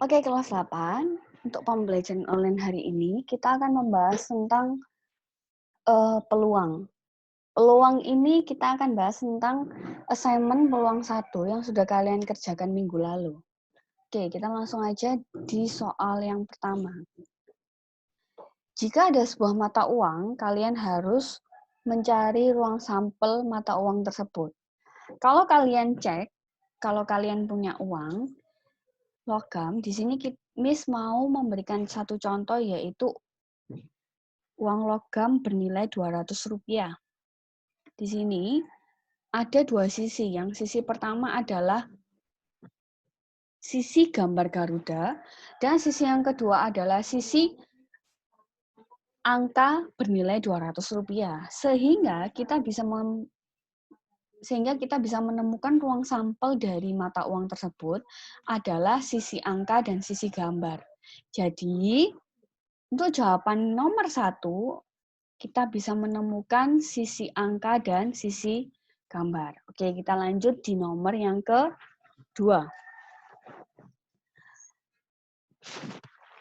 Oke, kelas 8. Untuk pembelajaran online hari ini, kita akan membahas tentang peluang. Peluang ini kita akan bahas tentang assignment peluang 1 yang sudah kalian kerjakan minggu lalu. Oke, kita langsung aja di soal yang pertama. Jika ada sebuah mata uang, kalian harus mencari ruang sampel mata uang tersebut. Kalau kalian cek, kalau kalian punya uang logam, di sini Miss mau memberikan satu contoh yaitu uang logam bernilai Rp200. Di sini ada dua sisi. Yang sisi pertama adalah sisi gambar Garuda, dan sisi yang kedua adalah sisi angka bernilai Rp200. Sehingga kita bisa menemukan ruang sampel dari mata uang tersebut adalah sisi angka dan sisi gambar. Jadi, untuk jawaban nomor 1, kita bisa menemukan sisi angka dan sisi gambar. Oke, kita lanjut di nomor yang kedua.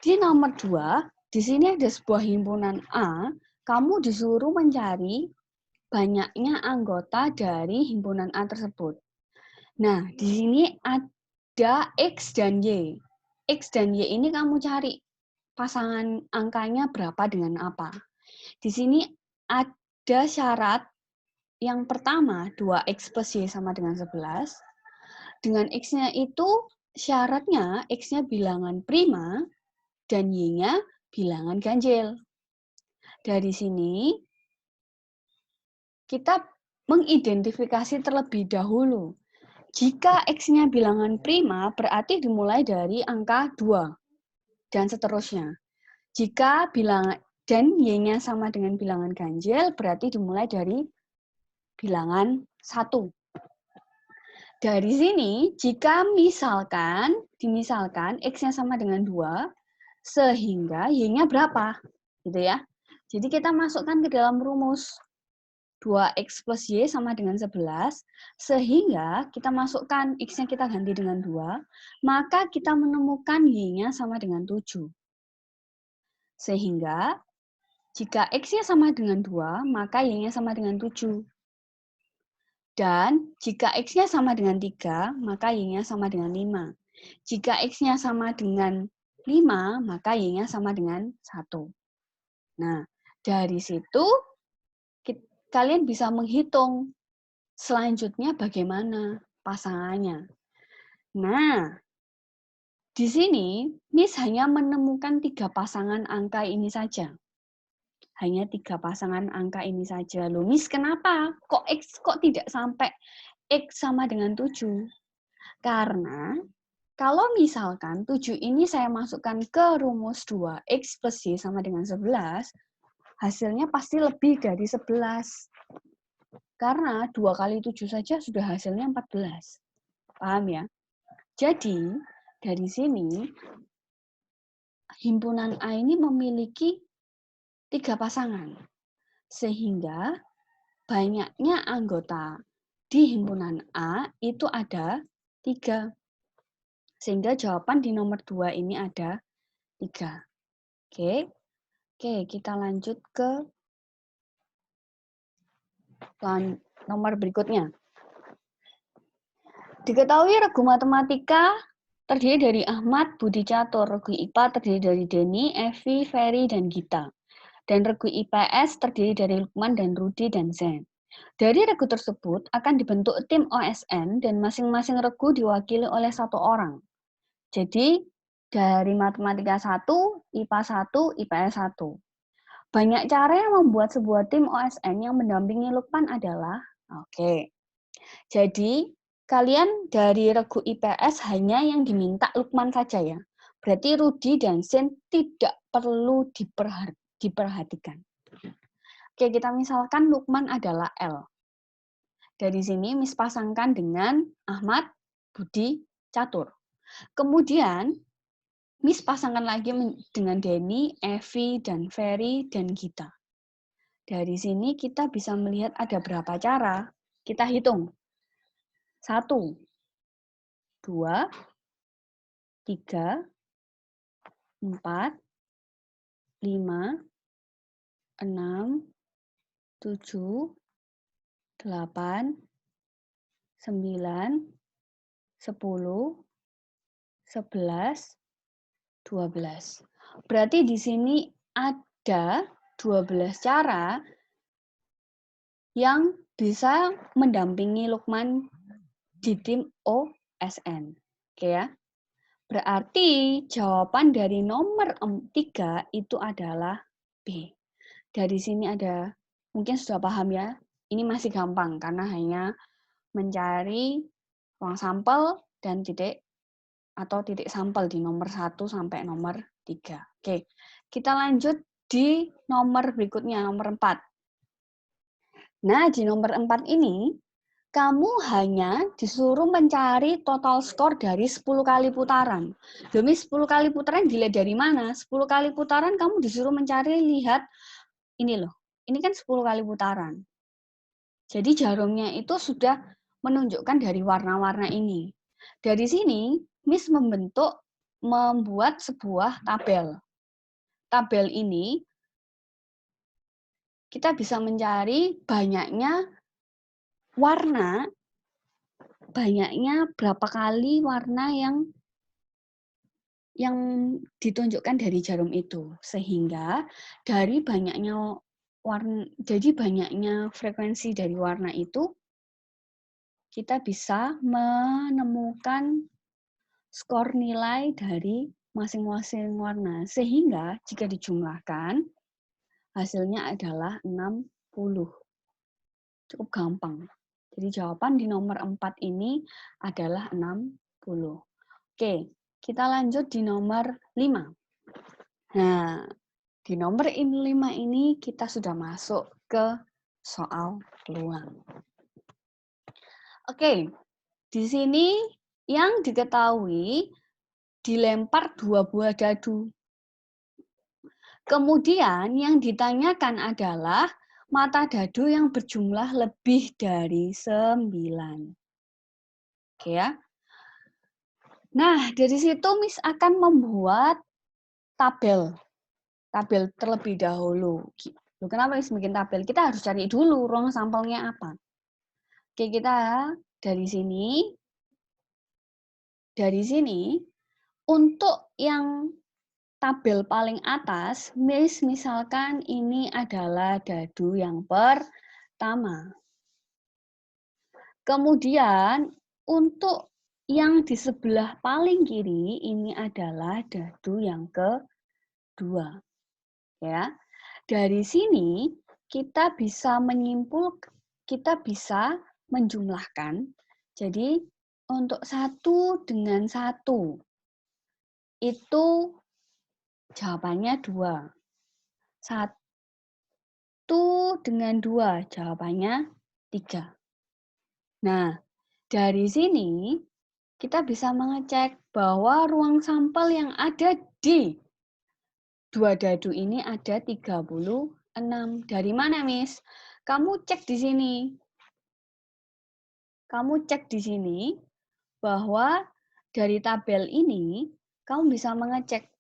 Di nomor 2, di sini ada sebuah himpunan A, kamu disuruh mencari banyaknya anggota dari himpunan A tersebut. Nah, di sini ada X dan Y. X dan Y ini kamu cari pasangan angkanya berapa dengan apa. Di sini ada syarat yang pertama, 2X plus Y sama dengan 11. Dengan X-nya itu syaratnya X-nya bilangan prima dan Y-nya bilangan ganjil. Dari sini kita mengidentifikasi terlebih dahulu. Jika X-nya bilangan prima, berarti dimulai dari angka 2 dan seterusnya. Jika bilangan dan Y-nya sama dengan bilangan ganjil, berarti dimulai dari bilangan 1. Dari sini, jika dimisalkan X-nya sama dengan 2, sehingga Y-nya berapa? Gitu ya. Jadi kita masukkan ke dalam rumus 2X plus Y sama dengan 11, sehingga kita masukkan X-nya kita ganti dengan 2, maka kita menemukan Y-nya sama dengan 7. Sehingga, jika X-nya sama dengan 2, maka Y-nya sama dengan 7. Dan jika X-nya sama dengan 3, maka Y-nya sama dengan 5. Jika X-nya sama dengan 5, maka Y-nya sama dengan 1. Nah, dari situ kalian bisa menghitung selanjutnya bagaimana pasangannya. Nah, di sini Miss hanya menemukan 3 pasangan angka ini saja. Hanya 3 pasangan angka ini saja. Loh, Miss kenapa? Kok tidak sampai X sama dengan 7? Karena kalau misalkan 7 ini saya masukkan ke rumus 2X plus Y sama dengan 11, hasilnya pasti lebih dari 11. Karena 2 kali 7 saja sudah hasilnya 14. Paham ya? Jadi, dari sini, himpunan A ini memiliki 3 pasangan. Sehingga banyaknya anggota di himpunan A itu ada 3. Sehingga jawaban di nomor 2 ini ada 3. Oke, kita lanjut ke nomor berikutnya. Diketahui regu matematika terdiri dari Ahmad, Budi Catur. Regu IPA terdiri dari Denny, Evi, Ferry, dan Gita. Dan regu IPS terdiri dari Lukman dan Rudi dan Zen. Dari regu tersebut akan dibentuk tim OSN dan masing-masing regu diwakili oleh 1 orang. Jadi dari matematika 1, IPA 1, IPS 1. Banyak cara yang membuat sebuah tim OSN yang mendampingi Lukman adalah, jadi kalian dari regu IPS hanya yang diminta Lukman saja ya. Berarti Rudi dan Zen tidak perlu diperhatikan. Oke, kita misalkan Lukman adalah L. Dari sini Miss pasangkan dengan Ahmad, Budi, Catur. Kemudian Miss pasangkan lagi dengan Denny, Evi, dan Ferry, dan Gita. Dari sini kita bisa melihat ada berapa cara. Kita hitung. 1, 2, 3, 4, 5, 6, 7, 8, 9, 10, 11, 12. Berarti di sini ada 12 cara yang bisa mendampingi Lukman di tim OSN. Oke ya. Berarti jawaban dari nomor 3 itu adalah B. Dari sini ada, mungkin sudah paham ya, ini masih gampang karena hanya mencari ruang sampel dan titik atau titik sampel di nomor 1 sampai nomor 3. Oke, kita lanjut di nomor berikutnya, nomor 4. Nah, di nomor 4 ini, kamu hanya disuruh mencari total skor dari 10 kali putaran. Demi 10 kali putaran dilihat dari mana? 10 kali putaran kamu disuruh mencari, lihat, ini loh, ini kan 10 kali putaran. Jadi jarumnya itu sudah menunjukkan dari warna-warna ini. Dari sini, Miss membuat sebuah tabel. Tabel ini kita bisa mencari banyaknya warna, banyaknya berapa kali warna yang ditunjukkan dari jarum itu. Sehingga dari banyaknya warna, jadi banyaknya frekuensi dari warna itu, kita bisa menemukan skor nilai dari masing-masing warna. Sehingga jika dijumlahkan, hasilnya adalah 60. Cukup gampang. Jadi jawaban di nomor 4 ini adalah 60. Oke, kita lanjut di nomor 5. Nah, di nomor 5 ini kita sudah masuk ke soal peluang. Oke, di sini yang diketahui dilempar 2 buah dadu. Kemudian yang ditanyakan adalah mata dadu yang berjumlah lebih dari 9. Oke ya. Nah, dari situ Miss akan membuat tabel terlebih dahulu. Loh, kenapa Miss bikin tabel? Kita harus cari dulu ruang sampelnya apa. Oke, kita dari sini untuk yang tabel paling atas, misalkan ini adalah dadu yang pertama. Kemudian untuk yang di sebelah paling kiri ini adalah dadu yang kedua. Ya. Dari sini kita bisa menjumlahkan. Jadi untuk 1 dengan 1 itu jawabannya 2. 1 dengan 2 jawabannya 3. Nah, dari sini kita bisa mengecek bahwa ruang sampel yang ada di 2 dadu ini ada 36. Dari mana, Miss? Kamu cek di sini. Kamu cek di sini bahwa dari tabel ini, kamu bisa mengecek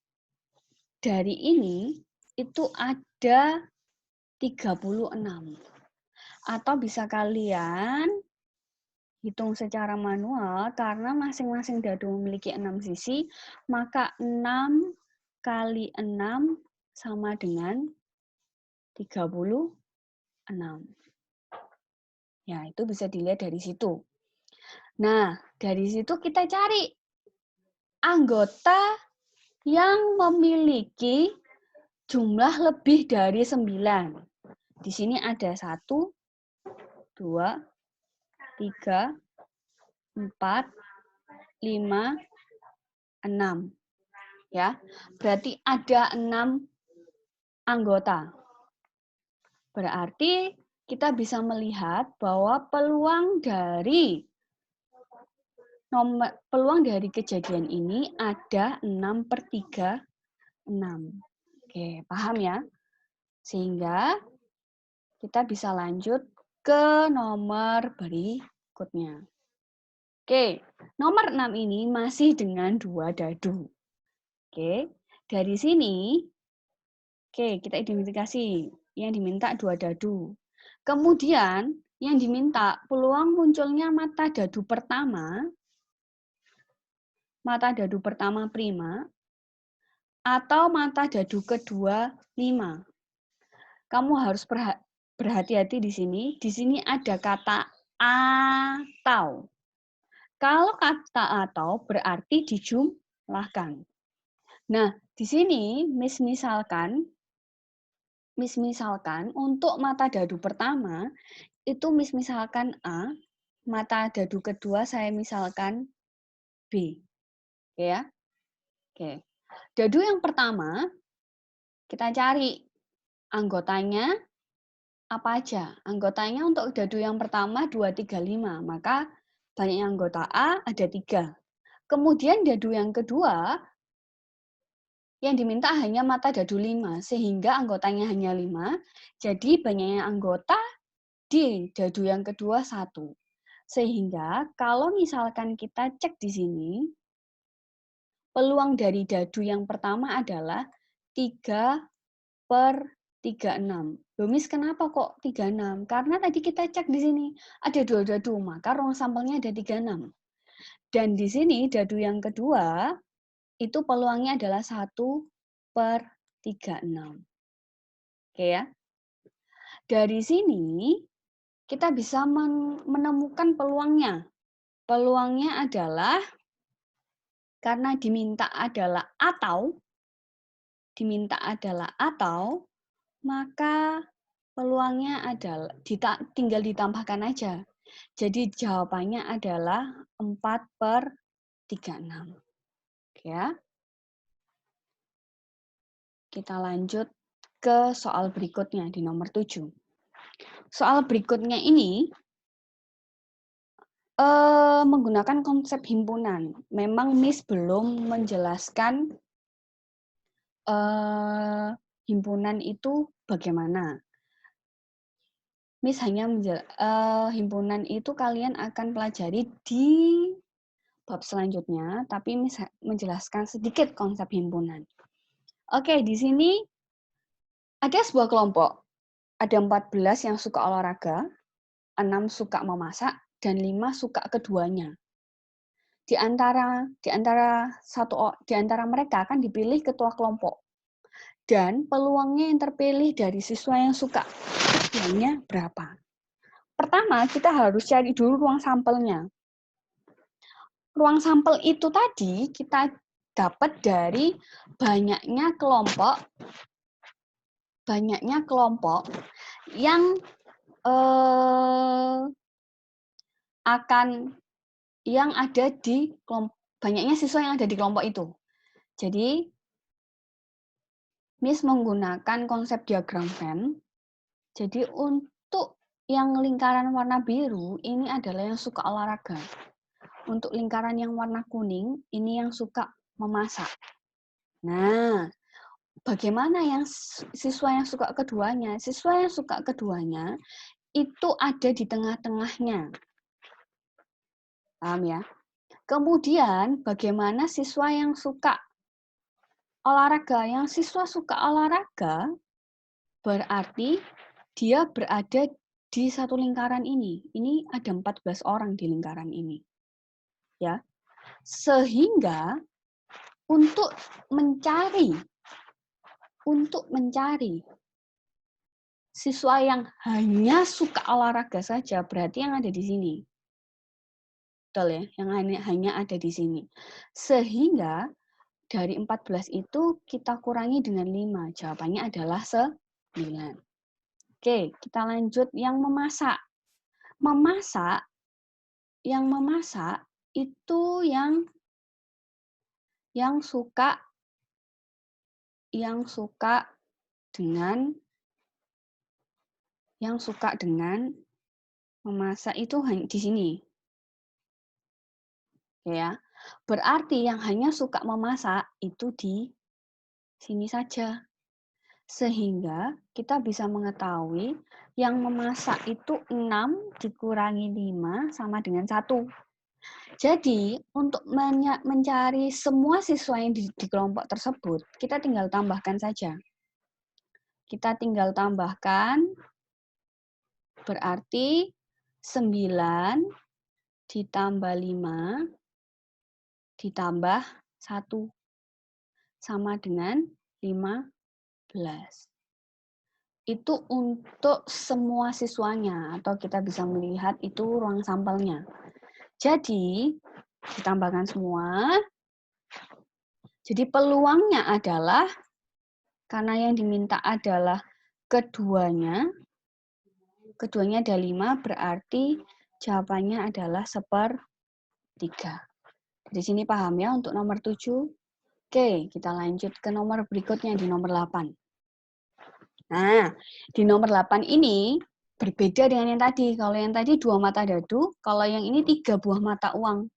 dari ini itu ada 36. Atau bisa kalian hitung secara manual, karena masing-masing dadu memiliki 6 sisi, maka 6 kali 6 sama dengan 36. Ya, itu bisa dilihat dari situ. Nah, dari situ kita cari anggota yang memiliki jumlah lebih dari 9. Di sini ada 1, 2, 3, 4, 5, 6. Ya, berarti ada 6 anggota. Berarti kita bisa melihat bahwa peluang dari kejadian ini ada 6/36. Oke, paham ya? Sehingga kita bisa lanjut ke nomor berikutnya. Oke, nomor 6 ini masih dengan 2 dadu. Oke, dari sini, oke, kita identifikasi. Yang diminta 2 dadu. Kemudian, yang diminta peluang munculnya mata dadu pertama prima, atau mata dadu kedua 5. Kamu harus berhati-hati di sini. Di sini ada kata atau. Kalau kata atau berarti dijumlahkan. Nah, di sini misalkan untuk mata dadu pertama itu misalkan A, mata dadu kedua saya misalkan B. Oke ya. Oke. Dadu yang pertama kita cari anggotanya apa aja? Anggotanya untuk dadu yang pertama 2, 3, 5. Maka banyaknya anggota A ada 3. Kemudian dadu yang kedua yang diminta hanya mata dadu 5, sehingga anggotanya hanya 5. Jadi banyaknya anggota di dadu yang kedua 1. Sehingga kalau misalkan kita cek di sini, peluang dari dadu yang pertama adalah 3/36. Loh, Miss, kenapa kok 36? Karena tadi kita cek di sini ada 2 dadu, maka ruang sampelnya ada 36. Dan di sini dadu yang kedua itu peluangnya adalah 1/36. Oke ya. Dari sini kita bisa menemukan peluangnya. Peluangnya adalah karena diminta adalah atau, maka peluangnya adalah tinggal ditambahkan aja. Jadi jawabannya adalah 4/36. Oke ya. Kita lanjut ke soal berikutnya di nomor 7. Soal berikutnya ini menggunakan konsep himpunan. Memang Miss belum menjelaskan himpunan itu bagaimana. Miss hanya himpunan itu kalian akan pelajari di bab selanjutnya, tapi Miss menjelaskan sedikit konsep himpunan. Oke, di sini ada sebuah kelompok. Ada 14 yang suka olahraga, 6 suka memasak, dan 5 suka keduanya. Di antara mereka akan dipilih ketua kelompok. Dan peluangnya yang terpilih dari siswa yang suka keduanya berapa? Pertama, kita harus cari dulu ruang sampelnya. Ruang sampel itu tadi kita dapat dari banyaknya kelompok yang ada di kelompok, banyaknya siswa yang ada di kelompok itu. Jadi Miss menggunakan konsep diagram Venn. Jadi untuk yang lingkaran warna biru ini adalah yang suka olahraga. Untuk lingkaran yang warna kuning ini yang suka memasak. Nah, bagaimana yang siswa yang suka keduanya? Siswa yang suka keduanya itu ada di tengah-tengahnya. Paham ya? Kemudian bagaimana siswa yang suka olahraga? Yang siswa suka olahraga berarti dia berada di satu lingkaran ini. Ini ada 14 orang di lingkaran ini. Ya. Sehingga untuk mencari siswa yang hanya suka olahraga saja, berarti yang ada di sini. Betul ya? Yang hanya ada di sini. Sehingga dari 14 itu kita kurangi dengan 5. Jawabannya adalah 9. Oke, kita lanjut yang memasak. Yang memasak itu yang suka dengan memasak itu di sini. Ya. Berarti yang hanya suka memasak itu di sini saja. Sehingga kita bisa mengetahui yang memasak itu 6 dikurangi 5 sama dengan 1. Jadi, untuk mencari semua siswa yang di kelompok tersebut, kita tinggal tambahkan saja. Kita tinggal tambahkan, berarti 9 ditambah 5 ditambah 1 sama dengan 15. Itu untuk semua siswanya, atau kita bisa melihat itu ruang sampelnya. Jadi, ditambahkan semua. Jadi peluangnya adalah, karena yang diminta adalah keduanya ada 5, berarti jawabannya adalah 1/3. Di sini paham ya untuk nomor 7? Oke, kita lanjut ke nomor berikutnya di nomor 8. Nah, di nomor 8 ini berbeda dengan yang tadi. Kalau yang tadi 2 mata dadu, kalau yang ini 3 buah mata uang.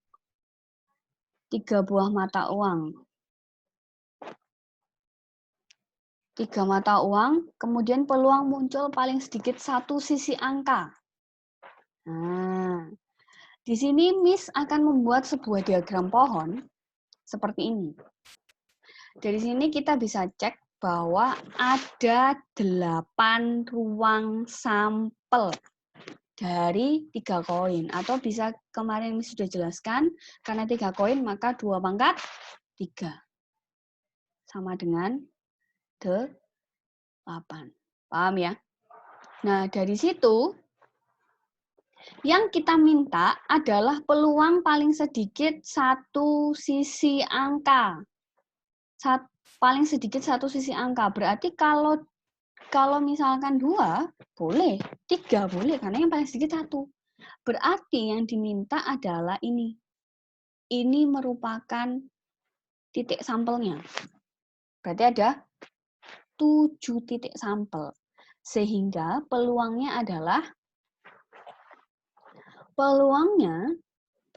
3 buah mata uang. 3 mata uang, kemudian peluang muncul paling sedikit 1 sisi angka. Nah, di sini Miss akan membuat sebuah diagram pohon seperti ini. Dari sini kita bisa cek bahwa ada 8 ruang sampel dari 3 koin. Atau bisa kemarin Miss sudah jelaskan, karena 3 koin maka 2 pangkat 3. Sama dengan 8. Paham ya? Nah, dari situ yang kita minta adalah peluang paling sedikit 1 sisi angka. Paling sedikit 1 sisi angka. Berarti kalau misalkan 2, boleh. 3 boleh, karena yang paling sedikit 1. Berarti yang diminta adalah ini. Ini merupakan titik sampelnya. Berarti ada 7 titik sampel. Sehingga peluangnya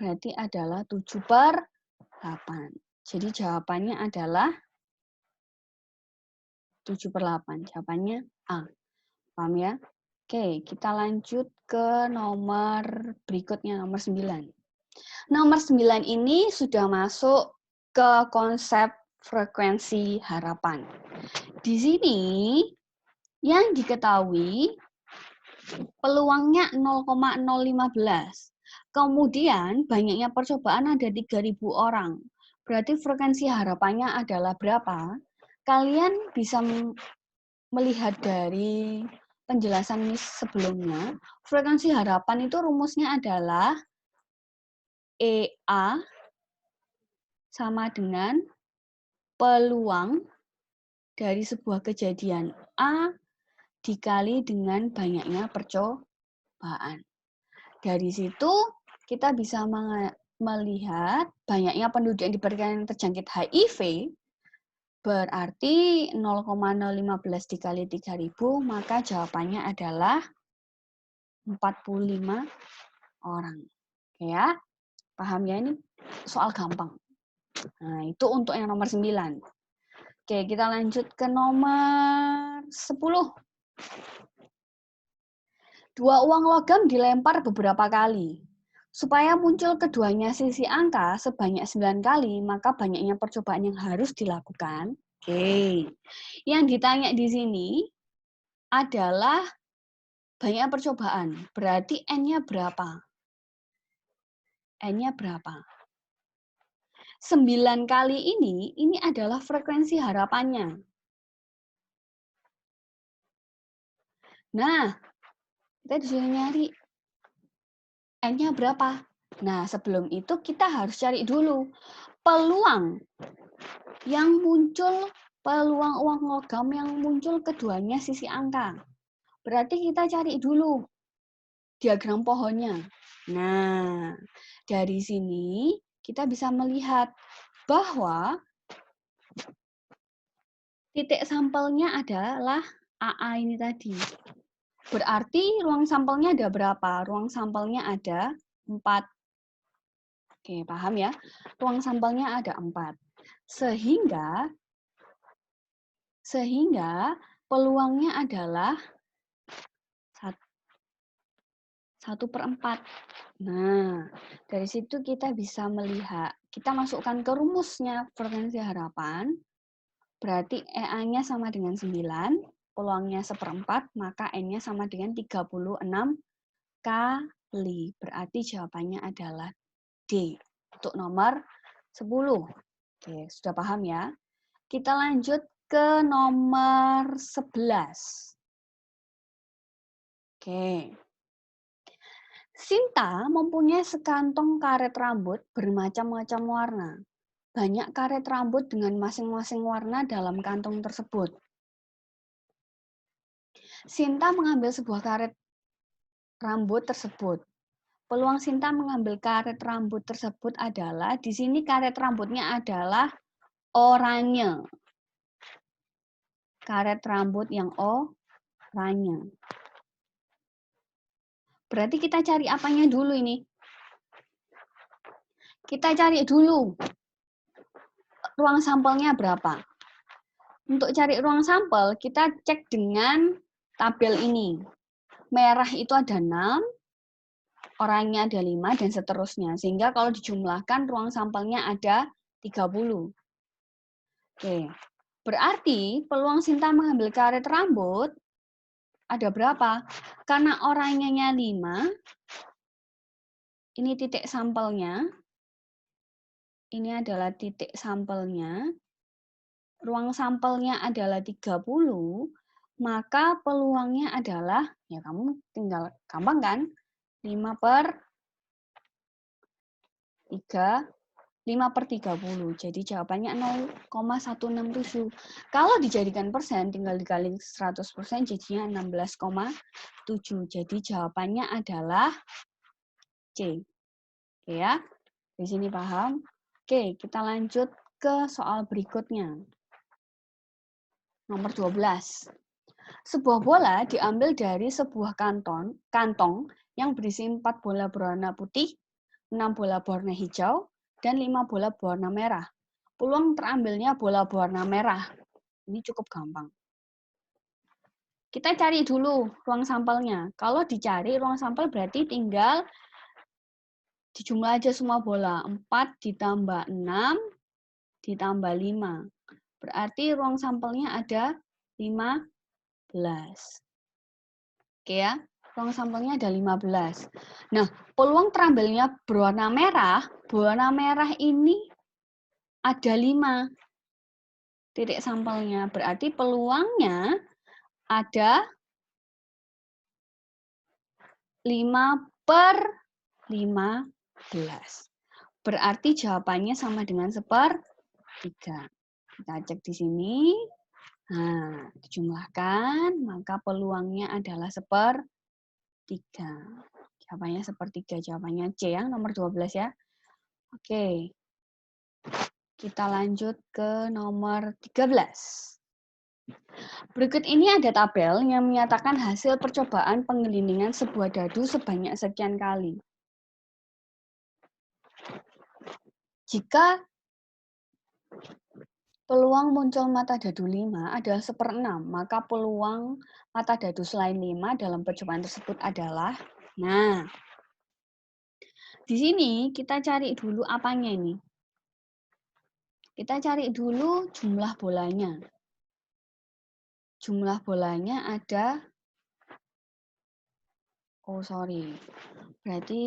berarti adalah 7/8. Jadi jawabannya adalah 7/8. Jawabannya A. Paham ya? Oke, kita lanjut ke nomor berikutnya, nomor 9. Nomor 9 ini sudah masuk ke konsep frekuensi harapan. Di sini yang diketahui peluangnya 0,015. Kemudian banyaknya percobaan ada 3.000 orang. Berarti frekuensi harapannya adalah berapa? Kalian bisa melihat dari penjelasan Miss sebelumnya, frekuensi harapan itu rumusnya adalah EA sama dengan peluang dari sebuah kejadian A dikali dengan banyaknya percobaan. Dari situ kita bisa melihat banyaknya penduduk yang diperkirakan terjangkit HIV, berarti 0,015 dikali 3.000, maka jawabannya adalah 45 orang. Oke ya, paham ya, ini soal gampang. Nah, itu untuk yang nomor 9. Oke, kita lanjut ke nomor 10. 2 uang logam dilempar beberapa kali. Supaya muncul keduanya sisi angka sebanyak 9 kali, maka banyaknya percobaan yang harus dilakukan. Oke. Yang ditanya di sini adalah banyak percobaan. Berarti N-nya berapa? N-nya berapa? 9 kali ini adalah frekuensi harapannya. Nah, kita disuruh nyari N-nya berapa? Nah, sebelum itu kita harus cari dulu peluang yang muncul, peluang uang logam yang muncul keduanya sisi angka. Berarti kita cari dulu diagram pohonnya. Nah, dari sini kita bisa melihat bahwa titik sampelnya adalah AA ini tadi. Berarti ruang sampelnya ada berapa? Ruang sampelnya ada 4. Oke, paham ya? Ruang sampelnya ada 4. Sehingga peluangnya adalah 1/4. Nah, dari situ kita bisa melihat, kita masukkan ke rumusnya frekuensi harapan, berarti EA-nya sama dengan 9, peluangnya 1/4, maka N-nya sama dengan 36 kali. Berarti jawabannya adalah D, untuk nomor 10. Oke, sudah paham ya? Kita lanjut ke nomor 11. Oke. Sinta mempunyai sekantong karet rambut bermacam-macam warna. Banyak karet rambut dengan masing-masing warna dalam kantong tersebut. Sinta mengambil sebuah karet rambut tersebut. Peluang Sinta mengambil karet rambut tersebut adalah, di sini karet rambutnya adalah oranye. Karet rambut yang oranye. Berarti kita cari apanya dulu ini? Kita cari dulu ruang sampelnya berapa. Untuk cari ruang sampel, kita cek dengan tabel ini. Merah itu ada 6, oranye ada 5, dan seterusnya. Sehingga kalau dijumlahkan, ruang sampelnya ada 30. Oke. Berarti peluang Sinta mengambil karet rambut ada berapa? Karena oranyenya 5, ini titik sampelnya. Ini adalah titik sampelnya. Ruang sampelnya adalah 30, maka peluangnya adalah, ya kamu tinggal gampang kan? 5/30. Jadi jawabannya 0,167. Kalau dijadikan persen, tinggal dikali 100%, jadinya 16,7. Jadi jawabannya adalah C. Oke ya, di sini paham? Oke, kita lanjut ke soal berikutnya. Nomor 12. Sebuah bola diambil dari sebuah kantong yang berisi 4 bola berwarna putih, 6 bola berwarna hijau, dan 5 bola berwarna merah. Peluang terambilnya bola berwarna merah. Ini cukup gampang. Kita cari dulu ruang sampelnya. Kalau dicari ruang sampel berarti tinggal dijumlah aja semua bola. 4 ditambah 6 ditambah 5. Berarti ruang sampelnya ada 15. Oke ya, ruang sampelnya ada 15. Nah, peluang terambilnya berwarna merah ini ada 5 titik sampelnya. Berarti peluangnya ada 5/15. Berarti jawabannya sama dengan 1/3. Kita cek di sini. Nah, dijumlahkan, maka peluangnya adalah 1/3. Jawabannya 1/3. Jawabannya C yang nomor 12 ya. Oke. Kita lanjut ke nomor 13. Berikut ini ada tabel yang menyatakan hasil percobaan penggelindingan sebuah dadu sebanyak sekian kali. Jika peluang muncul mata dadu 5 adalah 1/6, maka peluang mata dadu selain 5 dalam percobaan tersebut adalah, nah, di sini kita cari dulu apanya ini. Kita cari dulu jumlah bolanya. Jumlah bolanya ada, oh sorry, berarti,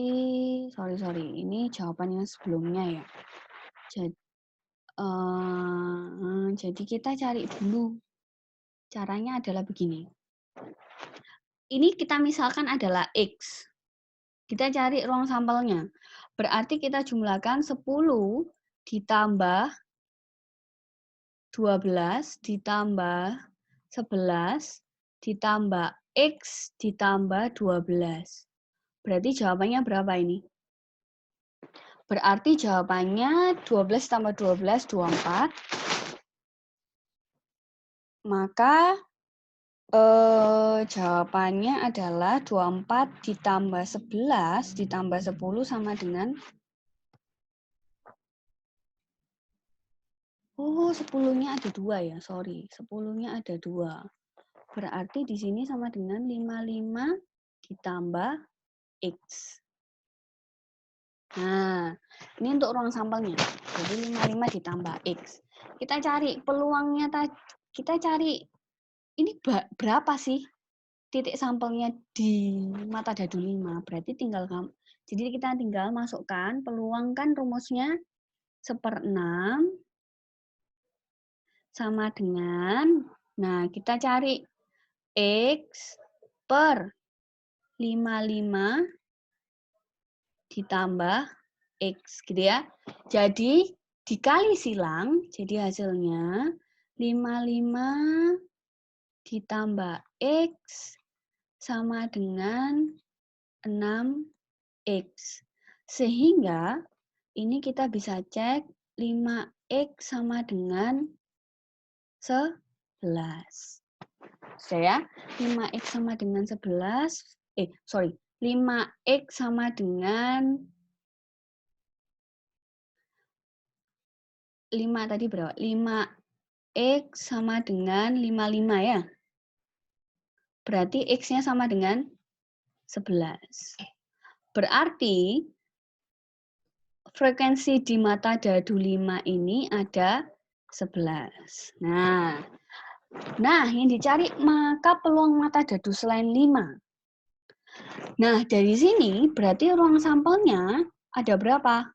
sorry, ini jawaban yang sebelumnya ya. Jadi kita cari dulu. Caranya adalah begini. Ini kita misalkan adalah X. Kita cari ruang sampelnya. Berarti kita jumlahkan 10 ditambah 12 ditambah 11 ditambah X ditambah 12. Berarti jawabannya berapa ini? Berarti jawabannya 12 tambah 12, 24. Maka jawabannya adalah 24 ditambah 11 ditambah 10 sama dengan, oh 10-nya ada 2 ya, sorry. 10-nya ada 2. Berarti di sini sama dengan 55 ditambah X. Nah, ini untuk ruang sampelnya. Jadi 55 ditambah X. Kita cari peluangnya, kita cari ini berapa sih titik sampelnya di mata dadu 5. Berarti tinggal, jadi kita tinggal masukkan peluang, kan rumusnya 1/6 sama dengan, nah kita cari X per 55 ditambah X, gitu ya. Jadi dikali silang, jadi hasilnya 55 ditambah X sama dengan 6X. Sehingga ini kita bisa cek 5X sama dengan 11. Saya 5X sama dengan 11, 5X sama dengan 5 tadi berapa? 5X sama dengan 55 ya. Berarti X-nya sama dengan 11. Berarti frekuensi di mata dadu 5 ini ada 11. Nah, yang dicari maka peluang mata dadu selain 5. Nah, dari sini berarti ruang sampelnya ada berapa?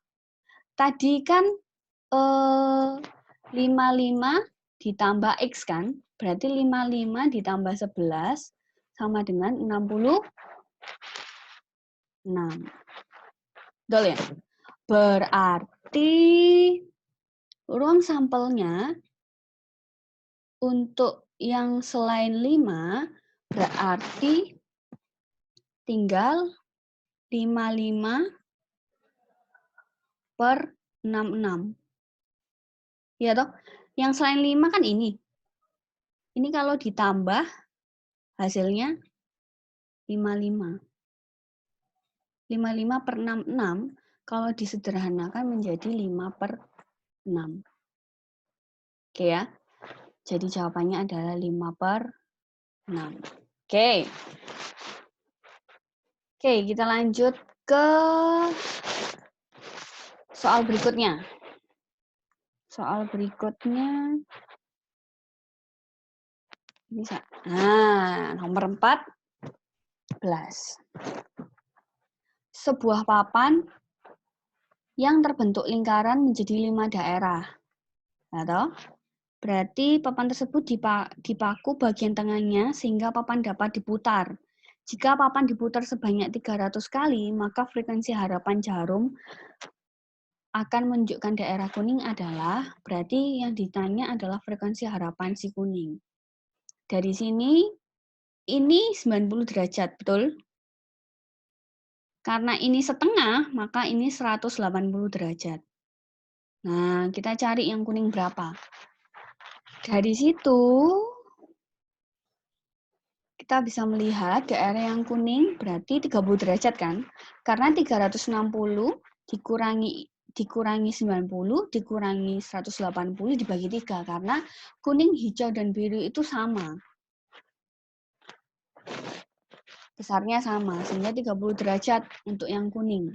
Tadi kan 55 ditambah X kan? Berarti 55 ditambah 11 sama dengan 66. Betul ya? Berarti ruang sampelnya untuk yang selain 5 berarti tinggal 55 per 66. Ya toh? Yang selain 5 kan ini. Ini kalau ditambah hasilnya 55. 55 per 66 kalau disederhanakan menjadi 5 per 6. Oke ya. Jadi jawabannya adalah 5 per 6. Oke. Oke, kita lanjut ke soal berikutnya. Soal berikutnya bisa. Nah, nomor 14. Sebuah papan yang terbentuk lingkaran menjadi 5 daerah. Atau berarti papan tersebut dipaku bagian tengahnya sehingga papan dapat diputar. Jika papan diputar sebanyak 300 kali, maka frekuensi harapan jarum akan menunjukkan daerah kuning adalah, berarti yang ditanya adalah frekuensi harapan si kuning. Dari sini, ini 90 derajat, betul? Karena ini setengah, maka ini 180 derajat. Nah, kita cari yang kuning berapa. Dari situ, kita bisa melihat daerah yang kuning berarti 30 derajat kan? Karena 360 dikurangi 90 dikurangi 180 dibagi 3 karena kuning, hijau, dan biru itu sama. Besarnya sama, sehingga 30 derajat untuk yang kuning.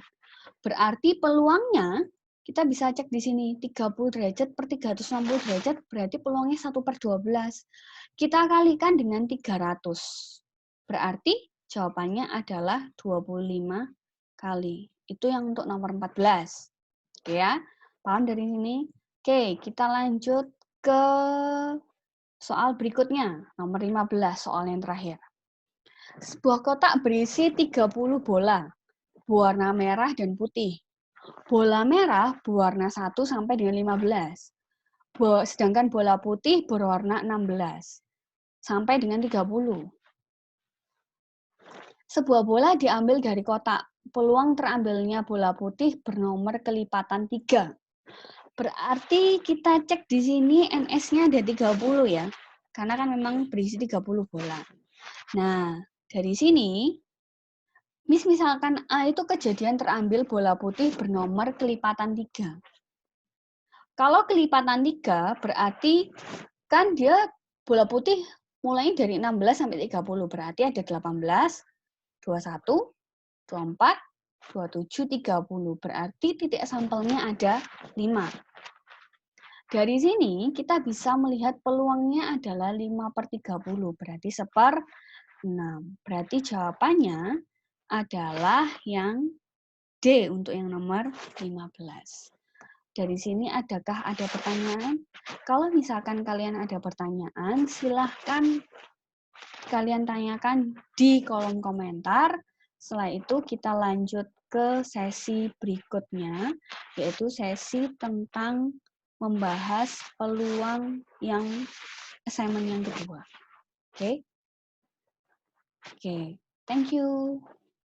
Berarti peluangnya kita bisa cek di sini 30 derajat per 360 derajat berarti peluangnya 1/12. Kita kalikan dengan 300. Berarti jawabannya adalah 25 kali. Itu yang untuk nomor 14. Oke ya, paham dari sini? Oke, kita lanjut ke soal berikutnya, nomor 15, soal yang terakhir. Sebuah kotak berisi 30 bola, berwarna merah dan putih. Bola merah berwarna 1 sampai dengan 15. Sedangkan bola putih berwarna 16 sampai dengan 30. Sebuah bola diambil dari kotak. Peluang terambilnya bola putih bernomor kelipatan 3. Berarti kita cek di sini NS-nya ada 30 ya. Karena kan memang berisi 30 bola. Nah, dari sini, misalkan A itu kejadian terambil bola putih bernomor kelipatan 3. Kalau kelipatan 3 berarti kan dia bola putih mulai dari 16 sampai 30. Berarti ada 18, 21, 24, 27, 30. Berarti titik sampelnya ada 5. Dari sini kita bisa melihat peluangnya adalah 5/30, berarti 1/6. Berarti jawabannya adalah yang D untuk yang nomor 15. Dari sini adakah ada pertanyaan? Kalau misalkan kalian ada pertanyaan, silahkan kalian tanyakan di kolom komentar. Setelah itu kita lanjut ke sesi berikutnya, yaitu sesi tentang membahas peluang yang assignment yang kedua. Oke? Oke, thank you.